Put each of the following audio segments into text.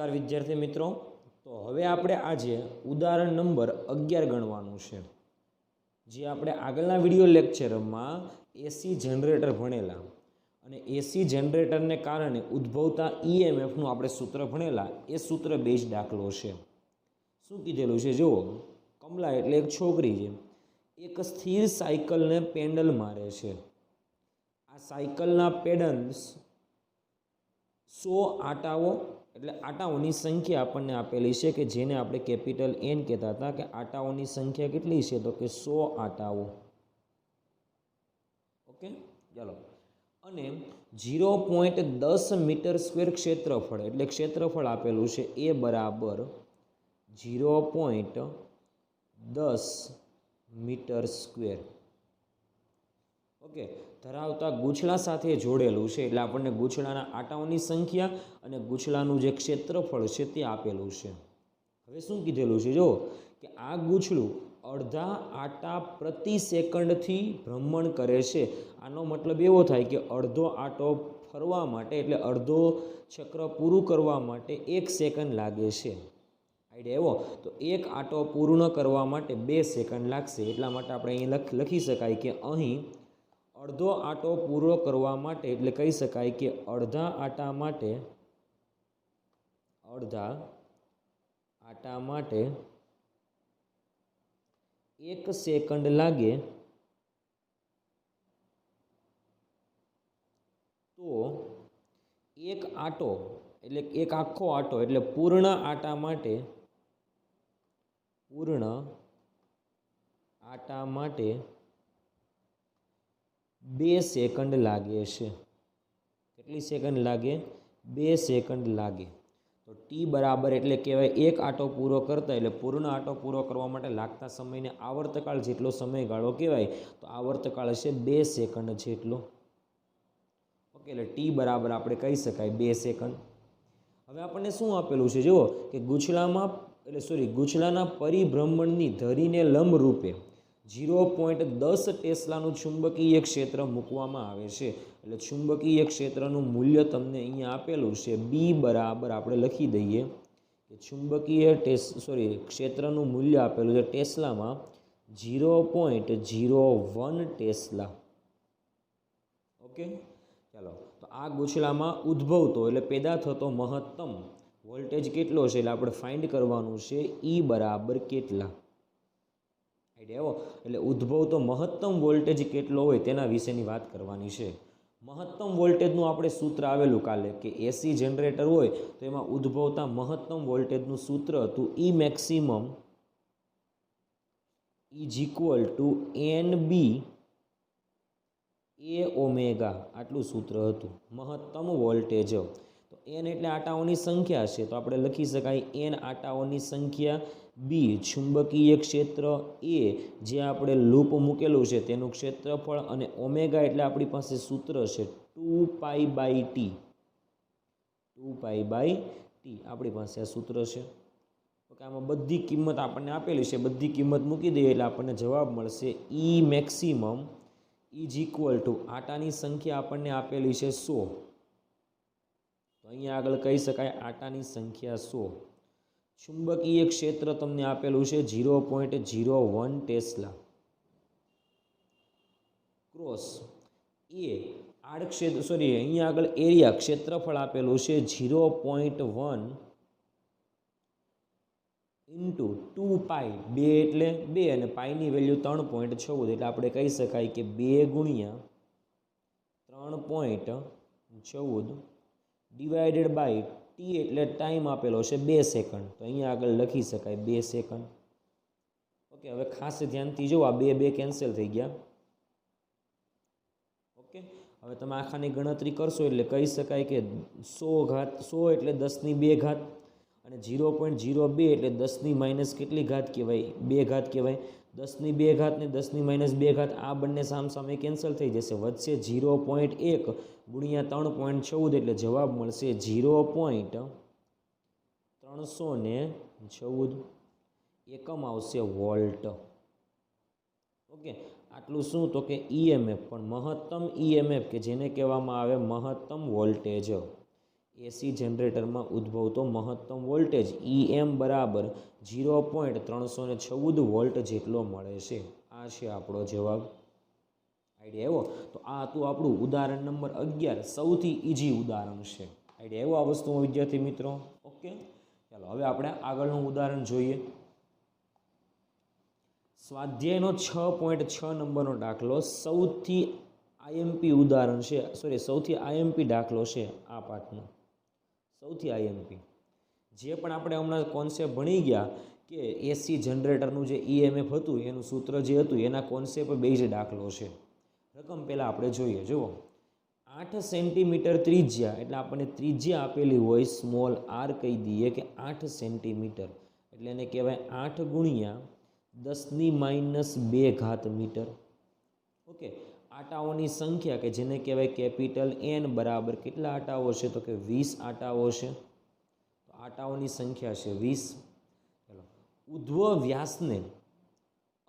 નમસ્કાર વિદ્યાર્થી મિત્રો। તો હવે આપણે આજે ઉદાહરણ નંબર 11 ગણવાનું છે। જે આપણે આગળના વિડિયો લેક્ચરમાં એસી જનરેટર ભણેલા અને એસી જનરેટરને કારણે ઉદ્ભવતા ઈએમએફનું આપણે સૂત્ર ભણેલા, એ સૂત્ર બેઝ દાખલો છે। શું કીધેલું છે જુઓ, કમલા એટલે એક છોકરી છે, એક સ્થિર સાયકલને પેન્ડલ મારે છે। આ સાયકલના પેડલ્સ 100 આટાઓ એટલે આટાઓની સંખ્યા આપણને આપેલી છે કે જેને આપણે કેપિટલ એન કહેતા હતા કે આટાઓની સંખ્યા કેટલી છે, તો કે 100 આટાઓ। ઓકે, ચાલો। અને 0.10 મીટર સ્ક્વેર ક્ષેત્રફળ એટલે ક્ષેત્રફળ આપેલું છે એ બરાબર 0.10 મીટર સ્ક્વેર ઓકે ધરાવતા ગૂંચળા સાથે જોડેલું છે। એટલે આપણને ગૂંચળાના આટાઓની સંખ્યા અને ગૂંચળાનું જે ક્ષેત્રફળ છે તે આપેલું છે। હવે શું કીધેલું છે જો કે આ ગૂંચળું અડધા આટા પ્રતિ સેકન્ડથી ભ્રમણ કરે છે। આનો મતલબ એવો થાય કે અડધો આટો ફરવા માટે એટલે અડધો ચક્ર પૂરું કરવા માટે 1 સેકન્ડ લાગે છે। આઈડિયા એવો તો એક આટો પૂર્ણ કરવા માટે 2 સેકન્ડ લાગશે। એટલા માટે આપણે અહીં લખી શકાય કે અહીં અડધો આટો પૂરો કરવા માટે એટલે કહી શકાય કે અડધા આટા માટે 1 સેકન્ડ લાગે તો એક આટો એટલે એક આખો આટો એટલે પૂર્ણ આટા માટે 2 સેકન્ડ લાગે છે। કેટલી સેકન્ડ લાગે? 2 સેકન્ડ લાગે। તો ટી બરાબર એટલે કહેવાય એક આટો પૂરો કરતા એટલે પૂર્ણ આટો પૂરો કરવા માટે લાગતા સમયને આવર્તકાળ જેટલો સમયગાળો કહેવાય। તો આવર્તકાળ છે 2 સેકન્ડ જેટલો। ઓકે, એટલે ટી બરાબર આપણે કહી શકાય 2 સેકન્ડ। હવે આપણને શું આપેલું છે જુઓ કે ગૂંચળાના પરિભ્રમણની ધરીને લંબ રૂપે 0.10 ટેસ્લાનું ચુંબકીય ક્ષેત્ર મૂકવામાં આવે છે। એટલે ચુંબકીય ક્ષેત્રનું મૂલ્ય તમને અહીંયા આપેલું છે બી બરાબર આપણે લખી દઈએ કે ચુંબકીય ક્ષેત્રનું મૂલ્ય આપેલું છે ટેસ્લામાં 0.01 ટેસ્લા। ઓકે, ચાલો। તો આ ગૂંચળામાં ઉદ્ભવતો એટલે પેદા થતો મહત્તમ વોલ્ટેજ કેટલો છે એટલે આપણે ફાઇન્ડ કરવાનું છે ઈ બરાબર કેટલા। આઈડિયા એટલે ઉદ્ભવતો મહત્તમ વોલ્ટેજ કેટલો હોય તેના વિશેની વાત કરવાની છે। મહત્તમ વોલ્ટેજનું આપણે સૂત્ર આવેલું કાલે કે એસી જનરેટર હોય તો એમાં ઉદ્ભવતા મહત્તમ વોલ્ટેજનું સૂત્ર હતું E maximum is equal to N B A omega, આટલું સૂત્ર હતું મહત્તમ વોલ્ટેજ। તો એન એટલે આટાઓની સંખ્યા છે તો આપણે લખી શકાય એન આટાઓની સંખ્યા, બી ચુંબકીય ક્ષેત્ર, એ જે આપણે લૂપ મૂકેલું છે તેનું ક્ષેત્રફળ, અને ઓમેગા એટલે આપણી પાસે સૂત્ર છે 2π/t। 2π/t આપણી પાસે આ સૂત્ર છે। ઓકે, આમાં બધી કિંમત આપણને આપેલી છે, બધી કિંમત મૂકી દઈએ એટલે આપણને જવાબ મળશે ઈ મેક્સિમમ ઇઝ ઇક્વલ ટુ આટાની સંખ્યા આપણને આપેલી છે 100। તો અહીંયા આગળ કહી શકાય આટાની સંખ્યા 100। ચુંબકીય ક્ષેત્ર તમને આપેલું છે 0.01 ટેસ્લા ક્રોસ એ આડક્ષેત્ર અહીંયા આગળ એરિયા ક્ષેત્રફળ આપેલું છે 0.1 ઇન્ટુ 2π, 2 એટલે 2 અને પાઈની વેલ્યુ 3.14 એટલે આપણે કહી શકાય કે 2 ગુણ્યા 3.14 ડિવાઇડેડ બાય ટી એટલે ટાઈમ આપેલો છે 2 સેકન્ડ। તો અહીંયા આગળ લખી શકાય 2 સેકન્ડ। ઓકે, હવે ખાસ ધ્યાનથી જુઓ આ 2 કેન્સલ થઈ ગયા। ઓકે, હવે તમે આખાની ગણતરી કરશો એટલે કહી શકાય કે 100 એટલે 10⁻2 ઘાત અને 0.02 એટલે 10⁻- કેટલી ઘાત કહેવાય? 2 ઘાત કહેવાય। 10⁻2 ઘાત ને 10⁻2 ઘાત આ બંને સામસામે કેન્સલ થઈ જશે, વધશે 0.1 ગુણ્યા 3.14 એટલે જવાબ મળશે 0.314। એકમ આવશે વોલ્ટ। ઓકે, આટલું શું તો કે ઈએમએફ, પણ મહત્તમ ઈએમએફ કે જેને કહેવામાં આવે મહત્તમ વોલ્ટેજ, એસી જનરેટરમાં ઉદ્ભવતો મહત્તમ વોલ્ટેજ EM બરાબર 0.314 વોલ્ટ જેટલો મળે છે. આ છે આપણો જવાબ. આઈડિયા આવ્યો? તો આ હતું આપણું ઉદાહરણ નંબર 11, સૌથી ઇઝી ઉદાહરણ છે. આઈડિયા આવ્યો આ વસ્તુમાં વિદ્યાર્થી મિત્રો? ઓકે, ચાલો હવે આપણે આગળનું ઉદાહરણ જોઈએ. સ્વાધ્યાયનો 6.6 નંબરનો દાખલો સૌથી આઈએમપી ઉદાહરણ છે, સૌથી આઈએમપી દાખલો છે આ પાઠનો. સૌથી આઈએમપી જે પણ આપણે હમણાં કોન્સેપ્ટ ભણી ગયા કે એસી જનરેટરનું જે EMF હતું એનું સૂત્ર જે હતું એના કોન્સેપ્ટ બેઝ દાખલો છે. રકમ પહેલાં આપણે જોઈએ. જુઓ, 8 સેન્ટીમીટર ત્રિજ્યા, એટલે આપણને ત્રિજ્યા આપેલી હોય સ્મોલ r કહી દઈએ કે 8 સેન્ટીમીટર, એટલે એને કહેવાય 8 ગુણ્યા 10⁻² મીટર. ઓકે, આટાઓની સંખ્યા કે જેને કહેવાય કેપિટલ N બરાબર કેટલા આટાઓ છે? તો કે 20 આટાઓ છે. તો આટાઓની સંખ્યા છે 20. ચાલો, ઉધ્વ વ્યાસને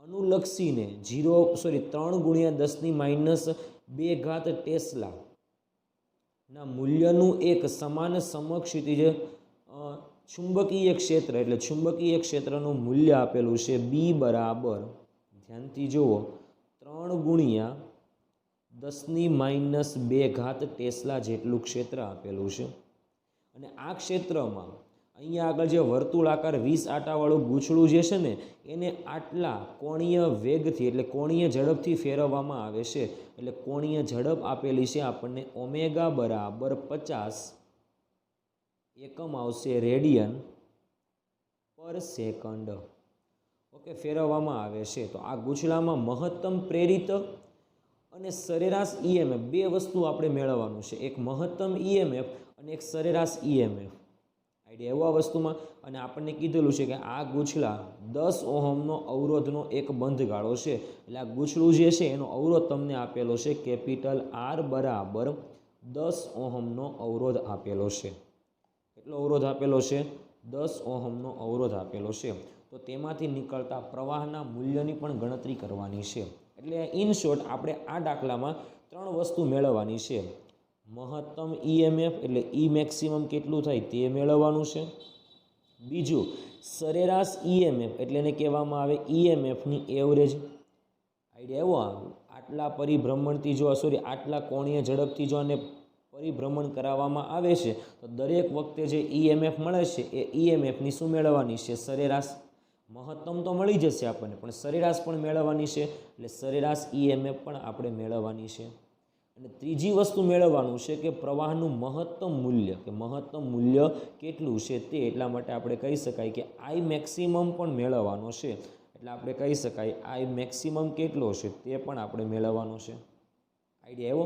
અનુલક્ષીને 3 ગુણ્યા 10⁻² ટેસ્લા ના મૂલ્યનું એક સમાન સમક્ષિતિજ ચુંબકીય ક્ષેત્ર, એટલે ચુંબકીય ક્ષેત્રનું મૂલ્ય આપેલું છે B બરાબર, ધ્યાનથી જુઓ, 3 ગુણ્યા 10⁻² ટેસ્લા જેટલું ક્ષેત્ર આપેલું છે. અને આ ક્ષેત્રમાં અહીંયા આગળ જે વર્તુળાકાર 20 આટાવાળું ગૂંચળું જે છે ને એને આટલા કોણીય વેગથી, એટલે કોણીય ઝડપથી ફેરવવામાં આવે છે. એટલે કોણીય ઝડપ આપેલી છે આપણને ઓમેગા બરાબર 50, એકમ આવશે રેડિયન પર સેકન્ડ. ઓકે, ફેરવવામાં આવે છે. તો આ ગૂંચળામાં મહત્તમ પ્રેરિત અને સરેરાશ EMF બે વસ્તુ આપણે મેળવવાનું છે, એક મહત્તમ EMF અને એક સરેરાશ EMF. આઈડિયા એવો આ વસ્તુમાં. અને આપણને કીધેલું છે કે આ ગૂંચળા 10 ઓહમનો અવરોધનો એક બંધ ગાળો છે. એટલે આ ગૂંચળું જે છે એનો અવરોધ તમને આપેલો છે કેપિટલ R બરાબર 10 ઓહમનો અવરોધ આપેલો છે. કેટલો અવરોધ આપેલો છે? 10 ઓહમનો અવરોધ આપેલો છે. તો તેમાંથી નીકળતા પ્રવાહના મૂલ્યની પણ ગણતરી કરવાની છે. એટલે ઇન શોર્ટ આપણે આ દાખલામાં 3 વસ્તુ મેળવવાની છે. મહત્તમ EMF એટલે E મેક્સિમમ કેટલું થાય તે મેળવવાનું છે. બીજું, સરેરાશ EMF એટલે એને કહેવામાં આવે EMFની એવરેજ. આઈડિયા એવો, આટલા પરિભ્રમણથી જો આટલા કોણીય ઝડપથી જો આને પરિભ્રમણ કરાવવામાં આવે છે તો દરેક વખતે જે EMF મળે છે એ EMFની શું મેળવવાની છે? સરેરાશ. મહત્તમ તો મળી જશે આપણને, પણ સરેરાશ પણ મેળવવાની છે. એટલે સરેરાશ EMF પણ આપણે મેળવવાની છે. અને ત્રીજી વસ્તુ મેળવવાનું છે કે પ્રવાહનું મહત્તમ મૂલ્ય, કે મહત્તમ મૂલ્ય કેટલું છે તે. એટલા માટે આપણે કહી શકાય કે I મેક્સિમમ પણ મેળવવાનો છે. એટલે આપણે કહી શકાય I મેક્સિમમ કેટલો છે તે પણ આપણે મેળવવાનો છે. આઈડિયા એવો.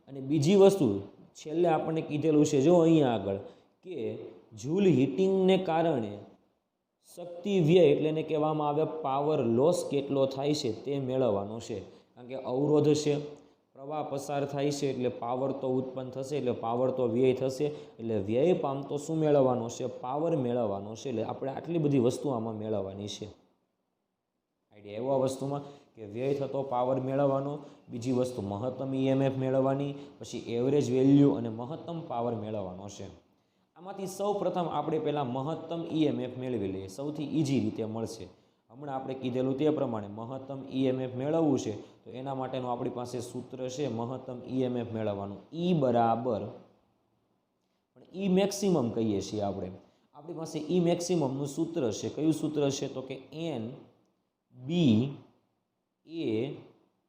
અને બીજી વસ્તુ છેલ્લે આપણને કીધેલું છે, જો અહીંયા આગળ, કે જૂલ હીટિંગને કારણે શક્તિ વ્યય, એટલે એને કહેવામાં આવે પાવર લોસ કેટલો થાય છે તે મેળવવાનો છે. કારણ કે અવરોધ છે, પ્રવાહ પસાર થાય છે એટલે પાવર તો ઉત્પન્ન થશે, એટલે પાવર તો વ્યય થશે. એટલે વ્યય પામતો શું મેળવવાનો છે? પાવર મેળવવાનો છે. એટલે આપણે આટલી બધી વસ્તુ આમાં મેળવવાની છે. આઈડિયા એવો આ વસ્તુમાં કે વ્યય થતો પાવર મેળવવાનો, બીજી વસ્તુ મહત્તમ EMF મેળવવાની, પછી એવરેજ વેલ્યુ અને મહત્તમ પાવર મેળવવાનો છે. આમાંથી સૌ પ્રથમ આપણે પહેલાં મહત્તમ EMF મેળવી લઈએ. સૌથી ઇઝી રીતે મળશે. હમણાં આપણે કીધેલું તે પ્રમાણે મહત્તમ EMF મેળવવું છે તો એના માટેનું આપણી પાસે સૂત્ર છે મહત્તમ EMF મેળવવાનું. E બરાબર, પણ E મેક્સિમમ કહીએ છીએ આપણે. આપણી પાસે E મેક્સિમમનું સૂત્ર છે. કયું સૂત્ર છે? તો કે NB A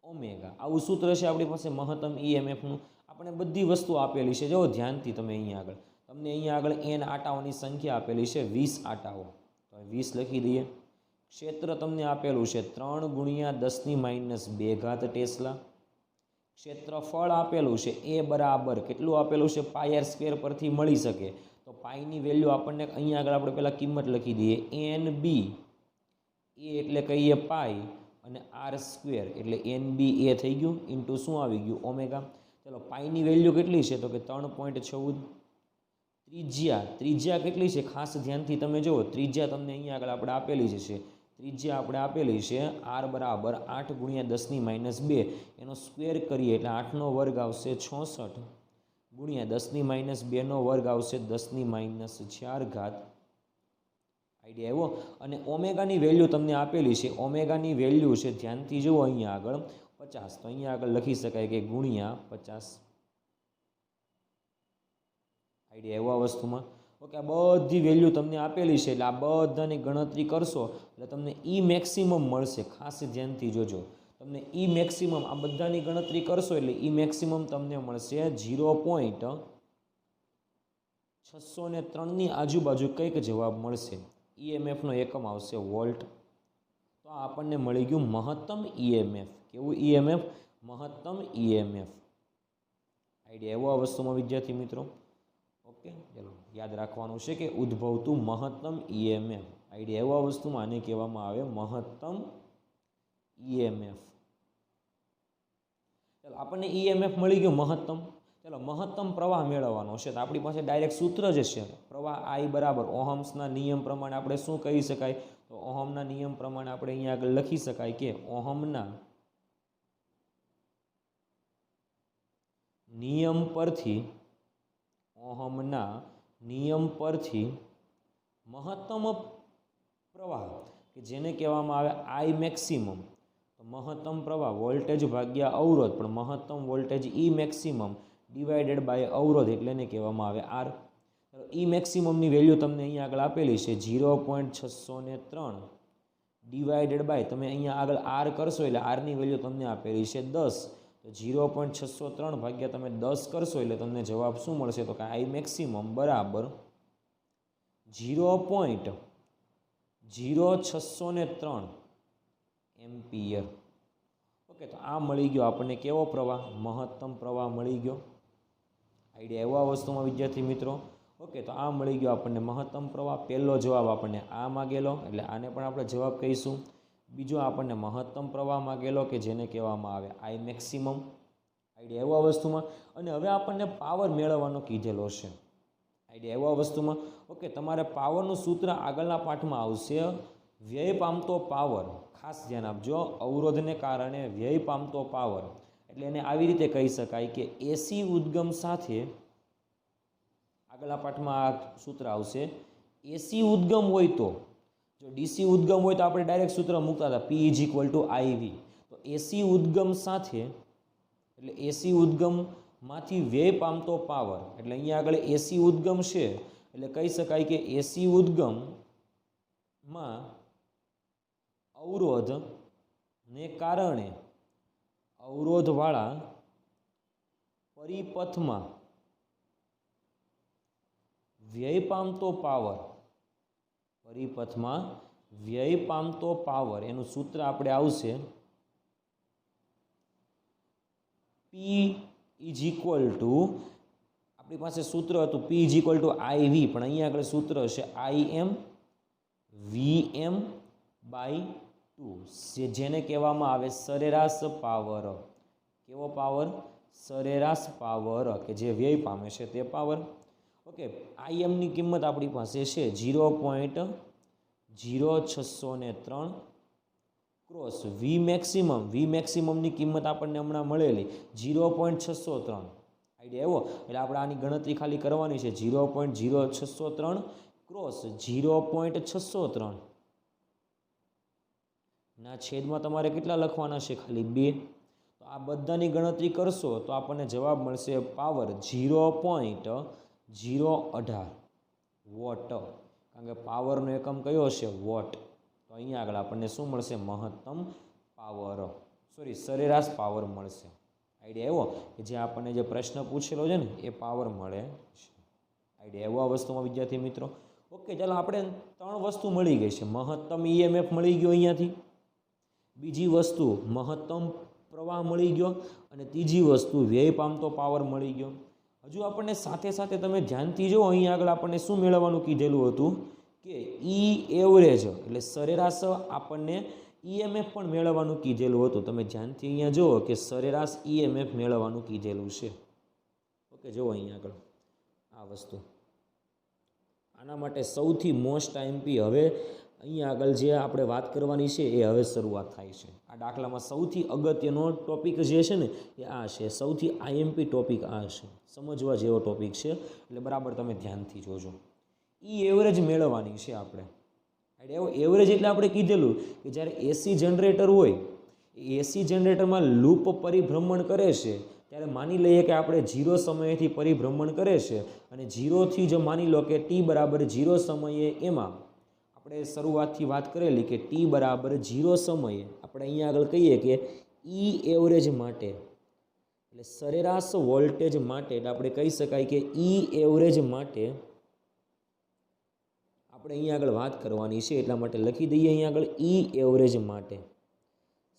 ઓમેગા. આવું સૂત્ર છે આપણી પાસે મહત્તમ EMFનું. આપણે બધી વસ્તુ આપેલી છે. જો ધ્યાનથી તમે અહીંયા આગળ N આટાઓની સંખ્યા આપેલી છે 20 આટાઓ. તો 20 લખી દઈએ. ક્ષેત્ર તમને આપેલું છે 3 ગુણ્યા 10⁻² ટેસ્લા. ક્ષેત્રફળ આપેલું છે એ બરાબર કેટલું આપેલું છે? πr² પરથી મળી શકે. તો પાઈની વેલ્યુ આપણને અહીંયા આગળ આપણે પહેલાં કિંમત લખી દઈએ. NB A એટલે કહીએ પાઈ અને r² એટલે NB A થઈ ગયું, ઇન્ટુ શું આવી ગયું? ઓમેગા. ચલો, પાઈની વેલ્યુ કેટલી છે? તો કે 3.14. ત્રિજ્યા કેટલી છે? ખાસ ધ્યાનથી તમે જુઓ. ત્રિજ્યા તમને અહીંયા આગળ આપણે આપેલી છે. ત્રિજ્યા આપણે આપેલી છે r બરાબર 8 ગુણ્યા 10⁻². એનો સ્ક્વેર કરીએ એટલે 8નો વર્ગ આવશે 66. ગુણ્યા 10⁻²નો વર્ગ આવશે 10⁻4 ઘાત। આઈડિયા આવ્યો। અને ઓમેગાની વેલ્યુ તમને આપેલી છે, ઓમેગાની વેલ્યુ છે, ધ્યાનથી જુઓ અહીંયા આગળ 50, તો અહીંયા આગળ લખી શકાય કે ગુણ્યા 50। આઈડિયા આવ્યો આ વસ્તુમાં? ઓકે, આ બધી વેલ્યુ તમને આપેલી છે એટલે આ બધાની ગણતરી કરશો એટલે તમને ઈ મેક્સિમમ મળશે। ખાસ ધ્યાનથી જોજો, તમને ઈ મેક્સિમમ આ બધાની ગણતરી કરશો એટલે ઈ મેક્સિમમ તમને મળશે 0.603ની આજુબાજુ કંઈક જવાબ મળશે। ઈએમએફનો એકમ આવશે વોલ્ટ। તો આપણને મળી ગયું મહત્તમ ઈએમએફ। કેવું ઈએમએફ? મહત્તમ ઈએમએફ। આઈડિયા આવ્યો આ વસ્તુમાં વિદ્યાર્થી મિત્રો? ઓકે, ચલો યાદ રાખવાનું છે કે ઉદ્ભવતું મહત્તમ ઈએમએફ। આઈડિયા આવ્યો આ વસ્તુમાં? આને કહેવામાં આવે મહત્તમ ઈએમએફ। ચાલો, આપણને ઈએમએફ મળી ગયો મહત્તમ। ચાલો, મહત્તમ પ્રવાહ મેળવવાનો છે તો આપણી પાસે ડાયરેક્ટ સૂત્ર જ છે, પ્રવાહ I બરાબર ઓહમ્સના નિયમ પ્રમાણે આપણે શું કહી શકાય? તો ઓહમના નિયમ પ્રમાણે આપણે અહીંયા આગળ લખી શકાય કે ઓહમના નિયમ પરથી મહત્તમ પ્રવાહ કે જેને કહેવામાં આવે I મેક્સિમમ, તો મહત્તમ પ્રવાહ વોલ્ટેજ ભાગ્યા અવરોધ, પણ મહત્તમ voltage E maximum divided by અવરોધ એટલે એને કહેવામાં આવે R। ઈ મેક્સિમમની વેલ્યુ તમને અહીંયા આગળ આપેલી છે 0.603 ડિવાઇડેડ બાય, તમે અહીંયા આગળ R કરશો એટલે Rની વેલ્યુ તમને આપેલી છે 10, તો 0.603 ભાગ્યા તમે 10 કરશો એટલે તમને જવાબ શું મળશે? તો કે I મેક્સિમમ બરાબર 0.0603 એમ્પિયર। ઓકે, તો આ મળી ગયો આપણને કેવો પ્રવાહ? મહત્તમ પ્રવાહ મળી ગયો। આઈડિયા આવ્યો આ વસ્તુમાં વિદ્યાર્થી મિત્રો? ઓકે, તો આ મળી ગયો આપણને મહત્તમ પ્રવાહ। પહેલો જવાબ આપણને આ માગેલો એટલે આને પણ આપણે જવાબ કહીશું। બીજો આપણને મહત્તમ પ્રવાહ માગેલો કે જેને કહેવામાં આવે I મેક્સિમમ। આઈડિયા આવ્યો આ વસ્તુમાં? અને હવે આપણને પાવર મેળવવાનો કીધેલો છે। આઈડિયા આવ્યો આ વસ્તુમાં? ઓકે, તમારે પાવરનું સૂત્ર આગળના પાઠમાં આવશે, વ્યય પામતો પાવર। ખાસ ધ્યાન આપજો, અવરોધને કારણે વ્યય પામતો પાવર એટલે એને આવી રીતે કહી શકાય કે એસી ઉદ્ગમ સાથે, આગળના પાઠમાં આ સૂત્ર આવશે, એસી ઉદ્ગમ હોય તો, જો ડીસી ઉદ્ગમ હોય તો આપણે ડાયરેક્ટ સૂત્ર મૂકતા હતા P = IV, તો એસી ઉદ્ગમ સાથે એટલે એસી ઉદ્ગમમાંથી વ્યય પામતો પાવર એટલે અહીંયા આગળ એસી ઉદ્ગમ છે એટલે કહી શકાય કે એસી ઉદ્ગમમાં અવરોધને કારણે અવરોધવાળા પરિપથમાં વ્યય પામતો પાવર, પરિપથમાં વ્યય પામતો પાવર એનું સૂત્ર આપણે આવશે P = આપણી પાસે સૂત્ર હતું P = IV, પણ અહીંયા આગળ સૂત્ર છે IM VM/2, જેને કહેવામાં આવે સરેરાશ પાવર। કેવો પાવર? સરેરાશ પાવર કે જે વ્યય પામે છે તે પાવર। ઓકે, IMની કિંમત આપણી પાસે છે 0.0603 ક્રોસ V મેક્સિમમની કિંમત આપણને હમણાં મળેલી 0.603। આઈડિયા આવ્યો? એટલે આપણે આની ગણતરી ખાલી કરવાની છે 0.0603 ક્રોસ 0.603 ના છેદમાં તમારે કેટલા લખવાના છે? ખાલી 2। તો આ બધાની ગણતરી કરશો તો આપણને જવાબ મળશે પાવર 0.018 વોટ, કારણ કે પાવરનો એકમ કયો છે? વોટ। તો અહીંયા આગળ આપણને શું મળશે? મહત્તમ પાવર, સરેરાશ પાવર મળશે। આઈડિયા આવ્યો? કે જે આપણને જે પ્રશ્ન પૂછેલો છે ને એ પાવર મળે છે। આઈડિયા આવ્યો આ વસ્તુમાં વિદ્યાર્થી મિત્રો? ઓકે, ચાલો, આપણે 3 વસ્તુ મળી ગઈ છે। મહત્તમ ઈએમએફ મળી ગયો અહીંયાથી, બીજી વસ્તુ મહત્તમ પ્રવાહ મળી ગયો, અને ત્રીજી વસ્તુ વ્યય પામતો પાવર મળી ગયો। હજુ આપણને સાથે સાથે તમે ધ્યાનથી જુઓ, અહીંયા આગળ આપણને શું મેળવવાનું કીધેલું હતું કે ઈ એવરેજ એટલે સરેરાશ આપણને ઈએમએફ પણ મેળવવાનું કીધેલું હતું। તમે ધ્યાનથી અહીંયા જુઓ કે સરેરાશ ઈએમએફ મેળવવાનું કીધેલું છે। ઓકે, જુઓ અહીંયા આગળ આ વસ્તુ, આના માટે સૌથી મોસ્ટ આઈએમપી, હવે અહીંયા આગળ જે આપણે વાત કરવાની છે એ હવે શરૂઆત થાય છે. આ દાખલામાં સૌથી અગત્યનો ટોપિક જે છે ને એ આ છે, સૌથી આઈએમપી ટોપિક આ છે, સમજવા જેવો ટોપિક છે, એટલે બરાબર તમે ધ્યાનથી જોજો. એવરેજ મેળવવાની છે આપણે. એવરેજ એટલે આપણે કીધેલું કે જ્યારે એસી જનરેટર હોય, એસી જનરેટરમાં લૂપ પરિભ્રમણ કરે છે, ત્યારે માની લઈએ કે આપણે 0 સમયેથી પરિભ્રમણ કરે છે, અને 0થી જો માની લો કે t બરાબર 0 સમયે, એમાં આપણે શરૂઆતથી વાત કરેલી કે t બરાબર 0 સમયે આપણે અહીંયા આગળ કહીએ કે એવરેજ માટે, એટલે સરેરાશ વોલ્ટેજ માટે, એટલે આપણે કહી શકાય કે એવરેજ માટે આપણે અહીંયા આગળ વાત કરવાની છે. એટલા માટે લખી દઈએ અહીંયા આગળ એવરેજ માટે.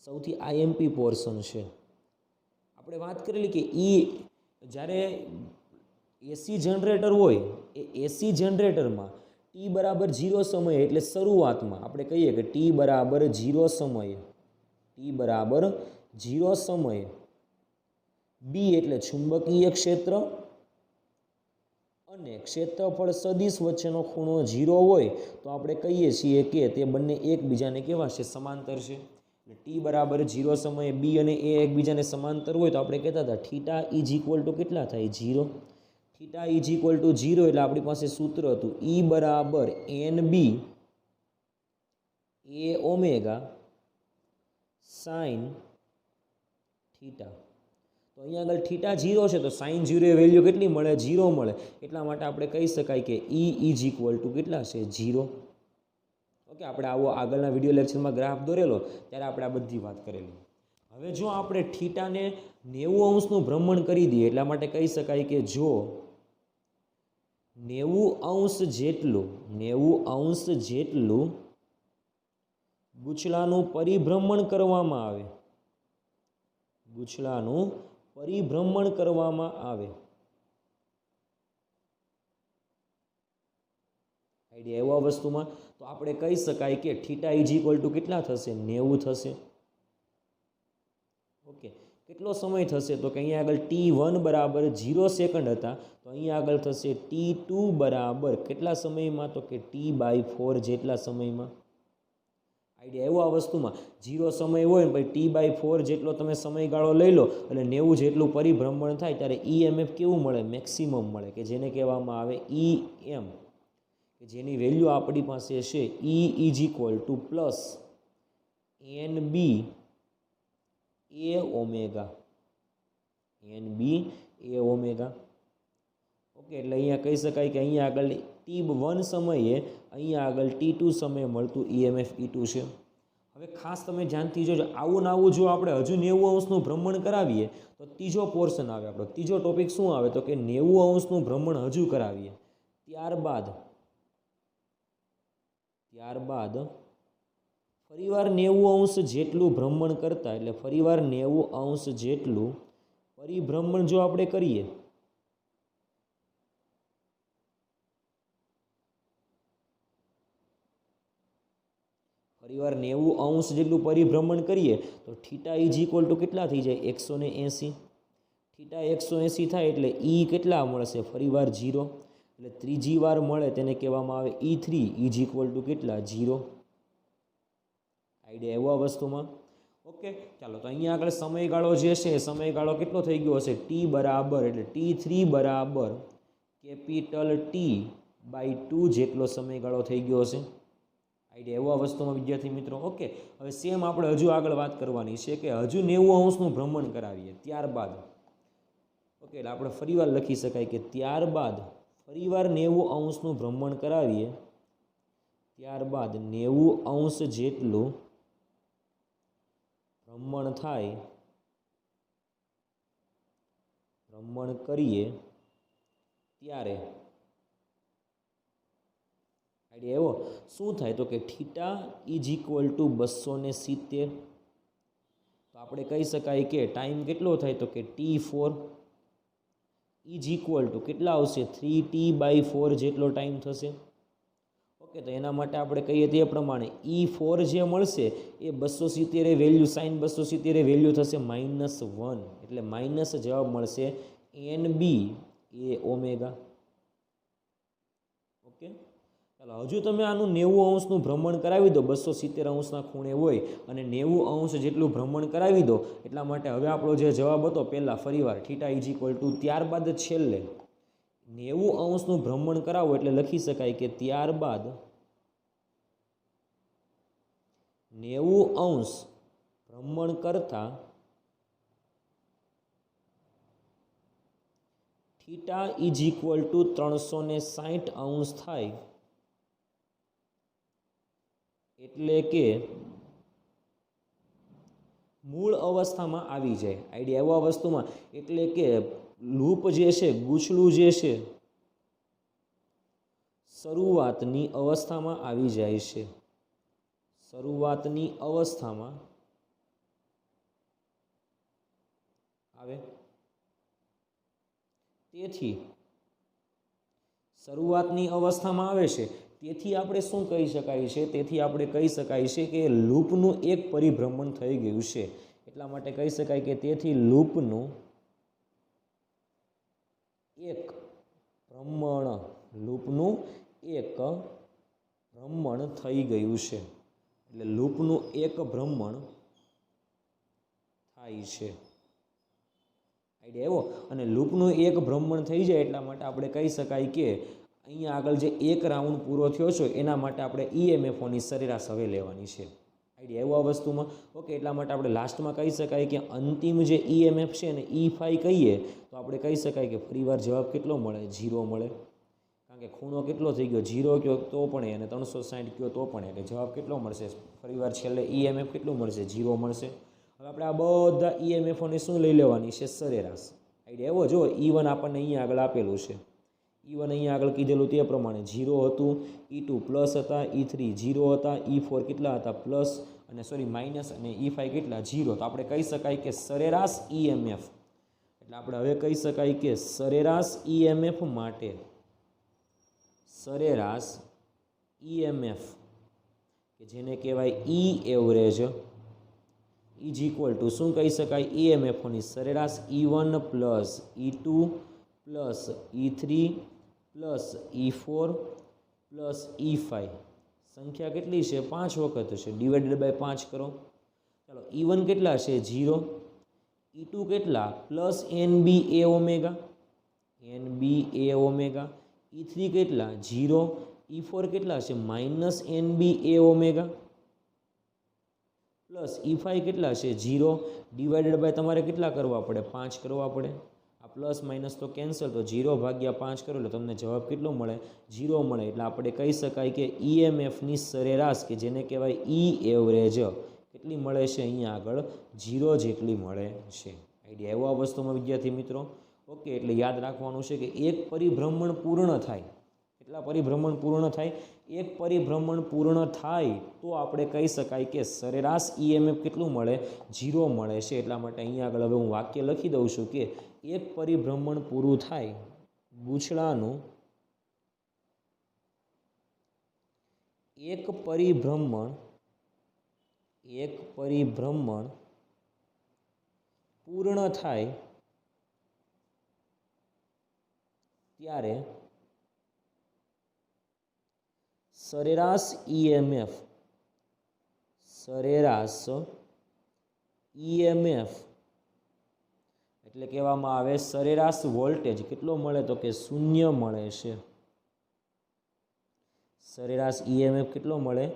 સૌથી આઈએમપી પોર્શન છે. આપણે વાત કરેલી કે જ્યારે એસી જનરેટર હોય, એ એસી જનરેટરમાં ટી બરાબર 0 સમયે, એટલે શરૂઆતમાં આપણે કહીએ કે ટી બરાબર 0 સમયે, ટી બરાબર 0 સમયે બી એટલે ચુંબકીય ક્ષેત્ર અને ક્ષેત્રફળ સદિશ વચ્ચેનો ખૂણો 0 હોય તો આપણે કહીએ છીએ કે તે બંને એકબીજાને કેવા છે? સમાંતર છે. ટી બરાબર 0 સમયે બી અને એ એકબીજાને સમાંતર હોય તો આપણે કહેતા હતા થીટા ઇઝ ઇક્વલ ટુ કેટલા થાય? 0. થીટા ઇઝ ઇક્વલ ટુ 0 એટલે આપણી પાસે સૂત્ર હતું ઈ બરાબર N B A omega sine theta. તો અહીંયા આગળ થીટા 0 છે તો સાઇન 0 એ વેલ્યુ કેટલી મળે? 0 મળે. એટલા માટે આપણે કહી શકાય કે ઈ ઇઝ ઇક્વલ ટુ કેટલા છે? 0. ઓકે, આપણે આવો આગળના વિડીયો લેક્ચરમાં ગ્રાફ દોરેલો ત્યારે આપણે આ બધી વાત કરેલી. હવે જો આપણે થીટાને 90 અંશનું ભ્રમણ કરી દઈએ, એટલા માટે કહી શકાય કે જો 90 અંશ જેટલું ગૂંચળાનું પરિભ્રમણ કરવામાં આવે, ગૂંચળાનું પરિભ્રમણ કરવામાં આવે, આઈડિયા એવા વસ્તુમાં, તો આપણે કહી શકાય કે થીટા ઇઝ ઇક્વલ ટુ કેટલા થશે? 90 થશે. ઓકે, કેટલો સમય થશે? તો કે અહીંયા આગળ t1 બરાબર 0 સેકન્ડ હતા, તો અહીંયા આગળ થશે t2 બરાબર કેટલા સમયમાં? તો કે t/4 જેટલા સમયમાં. આઈડિયા એવો આ વસ્તુમાં 0 સમય હોય ને પછી t/4 જેટલો તમે સમયગાળો લઈ લો એટલે 90 જેટલું પરિભ્રમણ થાય ત્યારે EMF કેવું મળે? મેક્સિમમ મળે, કે જેને કહેવામાં આવે EM, કે જેની વેલ્યુ આપણી પાસે છે E is equal two plus NB A omega, NB A omega. Okay, એટલે અહીંયા કહી શકાય કે અહીંયા આગળ t1 સમયે, અહીંયા આગળ t2 સમયે મળતું EMF E2 છે. હવે ખાસ તમે ધ્યાનથી જોજો, આવું ને આવું જો આપણે હજુ 90 અંશનું ભ્રમણ કરાવીએ તો ત્રીજો પોર્શન આવે આપણો, ત્રીજો ટોપિક શું આવે? તો કે 90 અંશનું ભ્રમણ હજુ કરાવીએ, ત્યારબાદ ફરીવાર 90 અંશ જેટલું ભ્રમણ કરતા, એટલે ફરીવાર 90 અંશ જેટલું પરિભ્રમણ જો આપણે કરીએ, ફરીવાર 90 અંશ જેટલું પરિભ્રમણ કરીએ તો થીટા ઇઝ ઇક્વલ ટુ કેટલા થઈ જાય? 180. થીટા 180 થાય એટલે ઈ કેટલા મળશે? ફરીવાર 0, એટલે ત્રીજી વાર મળે તેને કહેવામાં આવે E3 ઇઝ ઇક્વલ ટુ કેટલા? 0. આઈડિયા એવો આ વસ્તુમાં. ઓકે, ચાલો તો અહીંયા આગળ સમયગાળો જે છે એ સમયગાળો કેટલો થઈ ગયો હશે? t બરાબર, એટલે t3 બરાબર કેપિટલ T/2 જેટલો સમયગાળો થઈ ગયો હશે. આઈડિયા એવો આ વસ્તુમાં વિદ્યાર્થી મિત્રો. ઓકે, હવે સેમ આપણે હજુ આગળ વાત કરવાની છે કે હજુ 90 અંશનું ભ્રમણ કરાવીએ ત્યારબાદ. ઓકે, એટલે આપણે ફરીવાર લખી શકાય કે ત્યારબાદ ફરીવાર 90 અંશનું ભ્રમણ કરાવીએ, ત્યારબાદ 90 અંશ જેટલું ભ્રમણ થાય, ભ્રમણ કરીએ ત્યારે આઈડિયા એવો શું થાય? તો કે થીટા ઇઝ ઇક્વલ ટુ 270. તો આપણે કહી શકાય કે ટાઈમ કેટલો થાય? તો કે t4 ઇઝ ઇક્વલ ટુ કેટલા આવશે? 3t/4 જેટલો ટાઈમ થશે. ઓકે, તો એના માટે આપણે કહીએ તે પ્રમાણે E4 જે મળશે એ 270 એ વેલ્યુ, સાઇન 270 એ વેલ્યુ થશે -1, એટલે માઇનસ જવાબ મળશે NB એ ઓમેગા. ઓકે, ચાલો હજુ તમે આનું 90 અંશનું ભ્રમણ કરાવી દો, 270 અંશના ખૂણે હોય અને 90 અંશ જેટલું ભ્રમણ કરાવી દો, એટલા માટે હવે આપણો જે જવાબ હતો પહેલાં ફરીવાર થીટા ઇઝ ઇક્વલ ટુ ત્યારબાદ છેલ્લે 90 અંશનું ભ્રમણ કરાવો એટલે લખી શકાય કે ત્યારબાદ 90 અંશ ભ્રમણ કરતા થીટા ઇઝ ઇક્વલ ટુ 360 અંશ થાય, એટલે કે મૂળ અવસ્થામાં આવી જાય. આઈડિયા એવા વસ્તુમાં એટલે કે લૂપ જે છે, ગૂંચળું જે છે, શરૂઆતની અવસ્થામાં આવી જાય છે. શરૂઆતની અવસ્થામાં આવે. તેથી શરૂઆતની અવસ્થામાં આવે છે, તેથી આપણે શું કહી શકાય છે? તેથી આપણે કહી શકાય છે કે લૂપનું એક પરિભ્રમણ થઈ ગયું છે. એટલા માટે કહી શકાય કે તેથી લૂપનું એક ભ્રમણ થઈ ગયું છે. એટલે લૂપનું એક ભ્રમણ થાય છે. આઈડિયા એવો. અને લૂપનું એક ભ્રમણ થઈ જાય એટલા માટે આપણે કહી શકાય કે અહીંયા આગળ જે એક રાઉન્ડ પૂરો થયો છે એના માટે આપણે ઈએમએફઓની સરેરાશ હવે લેવાની છે. આઈડિયા એવો આ વસ્તુમાં. ઓકે, એટલા માટે આપણે લાસ્ટમાં કહી શકાય કે અંતિમ જે ઈએમએફ છે ને E5 કહીએ તો આપણે કહી શકાય કે ફરીવાર જવાબ કેટલો મળે? 0 મળે. કારણ કે ખૂણો કેટલો થઈ ગયો? 0 કયો તો પણ અને 360 કયો તો પણ, એટલે જવાબ કેટલો મળશે? ફરીવાર છેલ્લે ઈએમએફ કેટલું મળશે? 0 મળશે. હવે આપણે આ બધા ઈએમએફઓને શું લઈ લેવાની છે? સરેરાશ. આઈડિયા એવો. જો E1 આપણને અહીંયા આગળ આપેલું છે, E1 અહીંયા આગળ કીધેલું તે પ્રમાણે 0 હતું, E2 પ્લસ હતા, E3 0 હતા, E4 કેટલા હતા? પ્લસ અને સોરી માઇનસ, અને E5 કેટલા? 0. તો આપણે કહી શકાય કે સરેરાશ ઈએમએફ, એટલે આપણે હવે કહી શકાય કે સરેરાશ ઈએમએફ માટે સરેરાશ ઈએમએફ કે જેને કહેવાય ઈ એવરેજ ઇઝ ઇક્વલ ટુ શું કહી શકાય? ઈએમએફની સરેરાશ E1 plus E2 plus E3 plus E4 plus E5. સંખ્યા કેટલી છે? 5 વખત છે. ડિવાઇડેડ બાય 5 કરો. ચાલો, E1 કેટલા છે? 0. E2 કેટલા? Plus NBA omega, NBA omega. E3 કેટલા? 0. E4 કેટલા છે? Minus NBA omega plus E5 કેટલા છે? 0. ડિવાઇડેડ બાય તમારે કેટલા કરવા પડે? 5 કરવા પડે. આ પ્લસ માઇનસ તો કેન્સલ, તો 0 ભાગ્યા 5 કરો એટલે તમને જવાબ કેટલો મળે? 0 મળે. એટલે આપણે કહી શકાય કે ઈએમએફની સરેરાશ કે જેને કહેવાય ઈ એવરેજ કેટલી મળે છે? અહીંયા આગળ 0 જેટલી મળે છે. આઈડિયા એવો આ વસ્તુમાં વિદ્યાર્થી મિત્રો. ઓકે, એટલે યાદ રાખવાનું છે કે એક પરિભ્રમણ પૂર્ણ થાય. કેટલા પરિભ્રમણ પૂર્ણ થાય? એક પરિભ્રમણ પૂર્ણ થાય તો આપણે કહી શકાય કે સરેરાશ ઈએમએફ કેટલું મળે? 0 મળે છે. એટલા માટે અહીંયા આગળ હવે હું વાક્ય લખી દઉં છું કે એક પરિભ્રમણ પૂરું થાય, ગૂંચળાનું એક પરિભ્રમણ પૂર્ણ થાય ત્યારે સરેરાશ ઈએમએફ એટલે કહેવામાં આવે સરેરાશ વોલ્ટેજ કેટલો મળે? તો કે 0 મળે છે. સરેરાશ ઈએમએફ કેટલો મળે?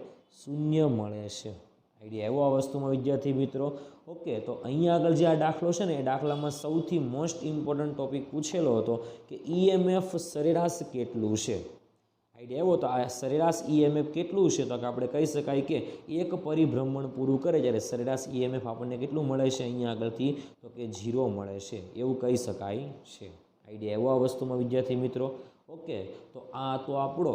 0 મળે છે. આઈડિયા એવો આ વસ્તુમાં વિદ્યાર્થી મિત્રો. ઓકે, તો અહીંયા આગળ જે આ દાખલો છે ને એ દાખલામાં સૌથી મોસ્ટ ઇમ્પોર્ટન્ટ ટોપિક પૂછેલો હતો કે ઈએમએફ સરેરાશ કેટલું છે. આઈડિયા એવો. તો આ સરેરાશ ઈએમએફ કેટલું છે? તો કે આપણે કહી શકાય કે એક પરિભ્રમણ પૂરું કરે જ્યારે સરેરાશ ઈએમએફ આપણને કેટલું મળે છે અહીંયા આગળથી? તો કે 0 મળે છે, એવું કહી શકાય છે. આઈડિયા એવો આ વસ્તુમાં વિદ્યાર્થી મિત્રો. ઓકે, તો આ તો આપણો